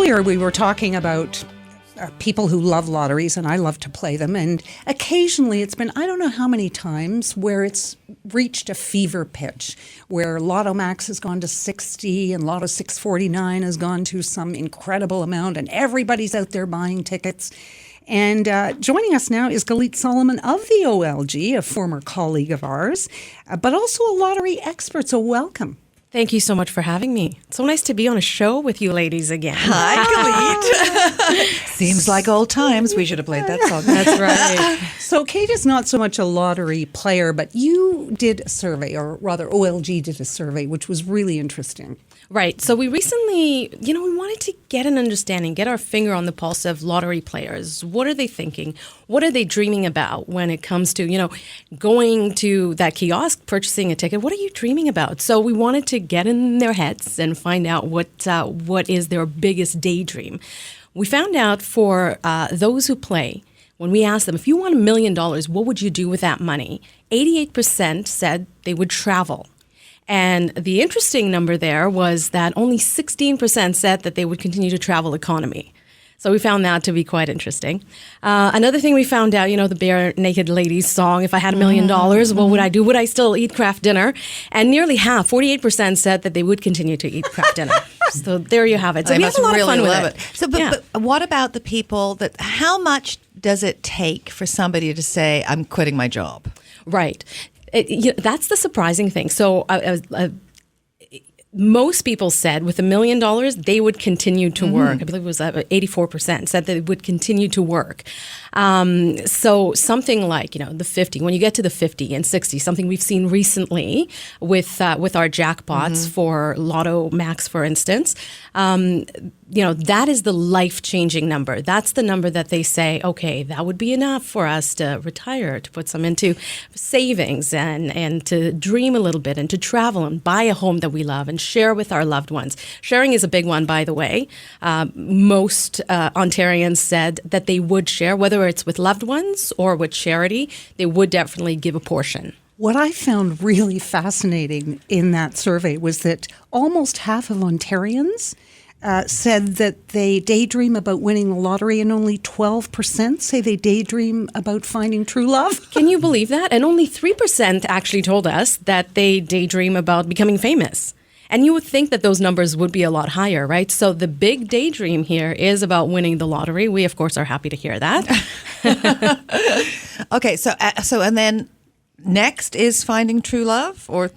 Earlier, we were talking about people who love lotteries, and I love to play them. And occasionally it's been, I don't know how many times, where it's reached a fever pitch, where Lotto Max has gone to 60 and Lotto 649 has gone to some incredible amount, and everybody's out there buying tickets. And joining us now is Galit Solomon of the OLG, a former colleague of ours, but also a lottery expert. So welcome. Thank you so much for having me. It's so nice to be on a show with you ladies again. Hi, Galit. Seems like old times. We should have played that song. That's right. So Kate is not so much a lottery player, but you did a survey, or rather OLG did a survey, which was really interesting. Right. So we recently, we wanted to get an understanding, get our finger on the pulse of lottery players. What are they thinking? What are they dreaming about when it comes to, going to that kiosk, purchasing a ticket? What are you dreaming about? So we wanted to get in their heads and find out what is their biggest daydream. We found out for those who play, when we asked them, if you won $1 million, what would you do with that money? 88% said they would travel. And the interesting number there was that only 16% said that they would continue to travel economy. So we found that to be quite interesting. Another thing we found out, the Bare Naked Ladies song, if I had $1 million, what would I do? Would I still eat craft dinner? And nearly half, 48%, said that they would continue to eat craft dinner. So there you have it. So we have a lot of fun with it. So, but what about the people how much does it take for somebody to say, I'm quitting my job? Right. That's the surprising thing. So most people said with $1 million, they would continue to work. I believe it was 84% said that they would continue to work. So something like, the 50, when you get to the 50 and 60, something we've seen recently with our jackpots for Lotto Max, for instance, that is the life-changing number. That's the number that they say, okay, that would be enough for us to retire, to put some into savings and to dream a little bit and to travel and buy a home that we love and share with our loved ones. Sharing is a big one, by the way. Most Ontarians said that they would share, whether it's with loved ones or with charity, they would definitely give a portion. What I found really fascinating in that survey was that almost half of Ontarians said that they daydream about winning the lottery, and only 12% say they daydream about finding true love. Can you believe that? And only 3% actually told us that they daydream about becoming famous. And you would think that those numbers would be a lot higher, right? So the big daydream here is about winning the lottery. We, of course, are happy to hear that. Okay, so and then next is finding true love, or...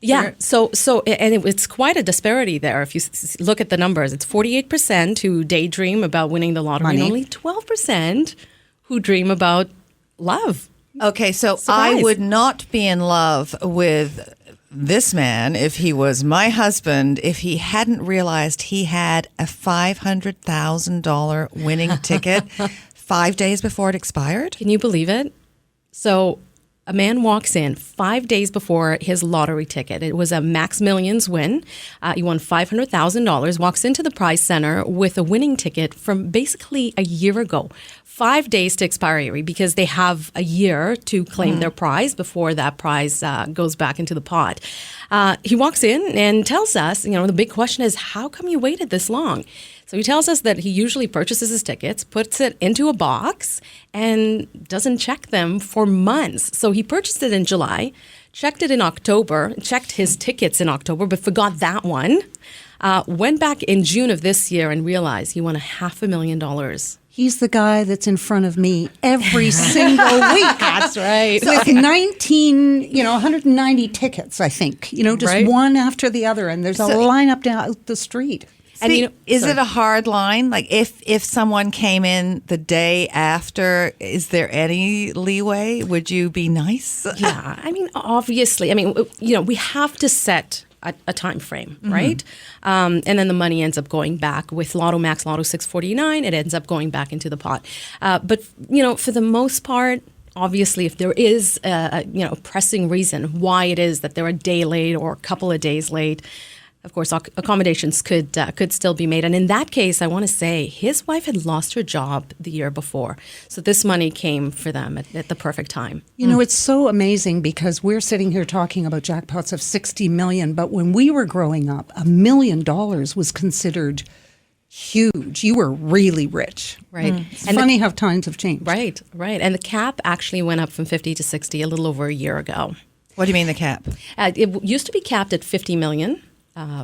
Yeah, it's quite a disparity there. If you look at the numbers, it's 48% who daydream about winning the lottery, and only 12% who dream about love. Okay, so Surprise. I would not be in love with this man if he was my husband, if he hadn't realized he had a $500,000 winning ticket 5 days before it expired. Can you believe it? So a man walks in 5 days before his lottery ticket. It was a Max Millions win. He won $500,000, walks into the prize center with a winning ticket from basically a year ago. 5 days to expiry, because they have a year to claim their prize before that prize goes back into the pot. He walks in and tells us, the big question is, how come you waited this long? So he tells us that he usually purchases his tickets, puts it into a box, and doesn't check them for months. So he purchased it in July, checked it in October, checked his tickets in October, but forgot that one. Went back in June of this year and realized he won $500,000. He's the guy that's in front of me every single week. That's right. With 190 tickets, I think, just Right. one after the other. And there's a lineup down the street. And is it a hard line? Like if someone came in the day after, is there any leeway? Would you be nice? Yeah. Obviously. We have to set a time frame, right? And then the money ends up going back with Lotto Max, Lotto 649. It ends up going back into the pot. But for the most part, obviously, if there is a pressing reason why it is that they're a day late or a couple of days late, of course, accommodations could still be made. And in that case, I want to say his wife had lost her job the year before. So this money came for them at the perfect time. It's so amazing because we're sitting here talking about jackpots of 60 million. But when we were growing up, $1 million was considered huge. You were really rich. Right. It's funny how times have changed. Right. And the cap actually went up from 50 to 60 a little over a year ago. What do you mean the cap? It used to be capped at 50 million.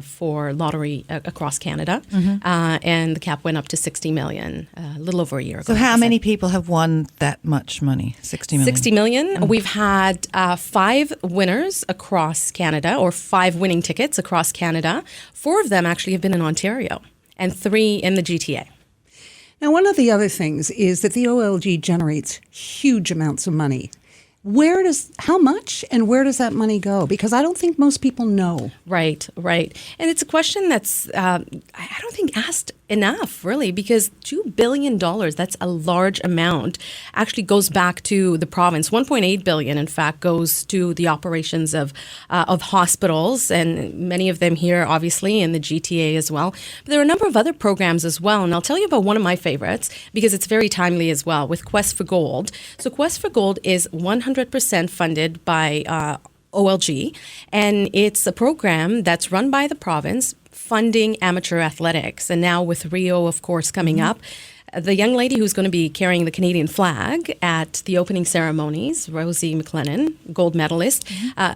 For lottery across Canada, and the cap went up to 60 million a little over a year ago. So how many people have won that much money? 60 million? 60 million. We've had 5 winners across Canada, or 5 winning tickets across Canada. 4 of them actually have been in Ontario, and 3 in the GTA. Now, one of the other things is that the OLG generates huge amounts of money. How much and where does that money go? Because I don't think most people know. Right. And it's a question that's, I don't think asked enough, really, because $2 billion, that's a large amount, actually goes back to the province. $1.8 billion, in fact, goes to the operations of hospitals, and many of them here, obviously, in the GTA as well. But there are a number of other programs as well, and I'll tell you about one of my favorites, because it's very timely as well, with Quest for Gold. So Quest for Gold is 100% funded by OLG, and it's a program that's run by the province funding amateur athletics. And now with Rio, of course, coming up, the young lady who's going to be carrying the Canadian flag at the opening ceremonies, Rosie McLennan, gold medalist,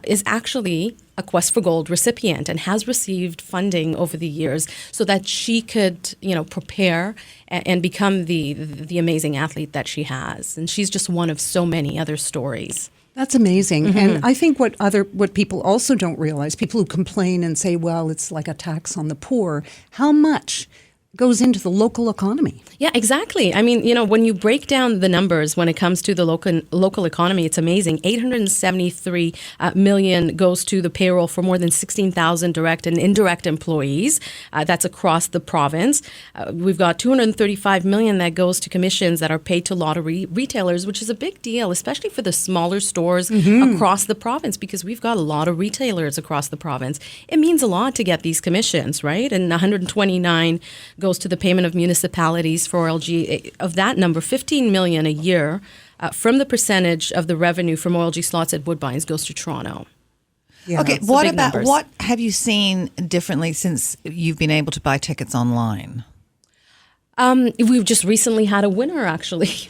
is actually a Quest for Gold recipient and has received funding over the years so that she could, prepare and become the amazing athlete that she has. And she's just one of so many other stories. That's amazing. And I think what people also don't realize, people who complain and say, well, it's like a tax on the poor, how much goes into the local economy. Yeah, exactly. I mean, when you break down the numbers when it comes to the local economy, it's amazing. $873 million goes to the payroll for more than 16,000 direct and indirect employees. That's across the province. We've got $235 million that goes to commissions that are paid to lottery retailers, which is a big deal, especially for the smaller stores across the province, because we've got a lot of retailers across the province. It means a lot to get these commissions, right? And 129 goes to the payment of municipalities for OLG. Of that number, $15 million a year from the percentage of the revenue from OLG slots at Woodbines goes to Toronto. Yeah. Okay, what have you seen differently since you've been able to buy tickets online? We've just recently had a winner, actually.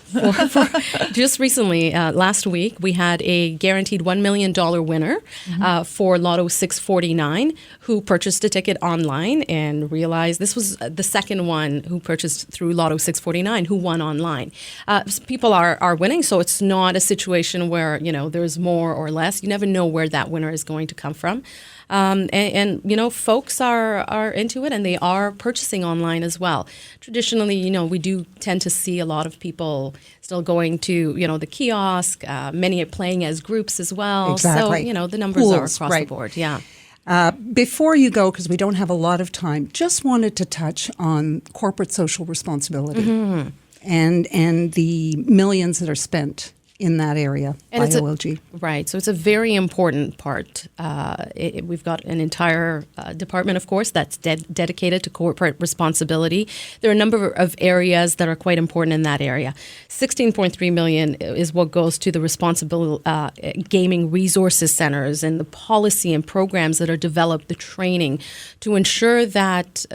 Just recently, last week, we had a guaranteed $1 million winner for Lotto 649 who purchased a ticket online and realized this was the second one who purchased through Lotto 649 who won online. People are winning, so it's not a situation where, there's more or less. You never know where that winner is going to come from. And folks are into it, and they are purchasing online as well. Traditionally, we do tend to see a lot of people still going to, the kiosk. Many are playing as groups as well. Exactly. So, the numbers are across the board. Yeah. Before you go, because we don't have a lot of time, just wanted to touch on corporate social responsibility and the millions that are spent in that area by OLG. Right. So it's a very important part. We've got an entire department, of course, that's dedicated to corporate responsibility. There are a number of areas that are quite important in that area. $16.3 million is what goes to the responsible gaming resources centers and the policy and programs that are developed, the training to ensure that,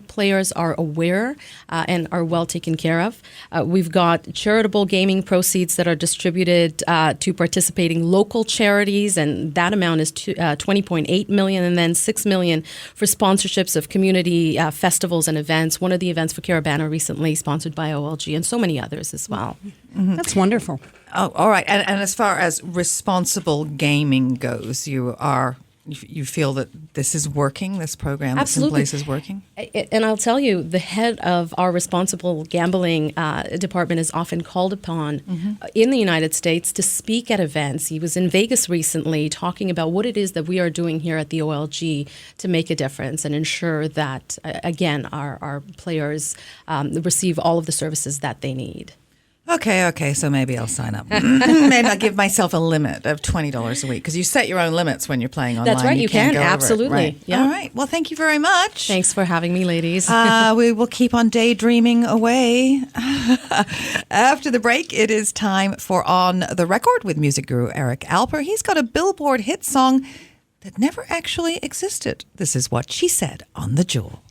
players are aware and are well taken care of. We've got charitable gaming proceeds that are distributed to participating local charities, and that amount is $20.8 million, and then $6 million for sponsorships of community festivals and events. One of the events for Carabana recently sponsored by OLG, and so many others as well. That's wonderful. Oh, all right. And as far as responsible gaming goes, you feel that this is working, this program that's in place is working? And I'll tell you, the head of our responsible gambling department is often called upon in the United States to speak at events. He was in Vegas recently talking about what it is that we are doing here at the OLG to make a difference and ensure that, again, our players receive all of the services that they need. Okay, so maybe I'll sign up. Maybe I'll give myself a limit of $20 a week, because you set your own limits when you're playing online. That's right, you can, absolutely. Right. Yeah. All right, well, thank you very much. Thanks for having me, ladies. We will keep on daydreaming away. After the break, it is time for On the Record with music guru Eric Alper. He's got a Billboard hit song that never actually existed. This is what she said on The Jewel.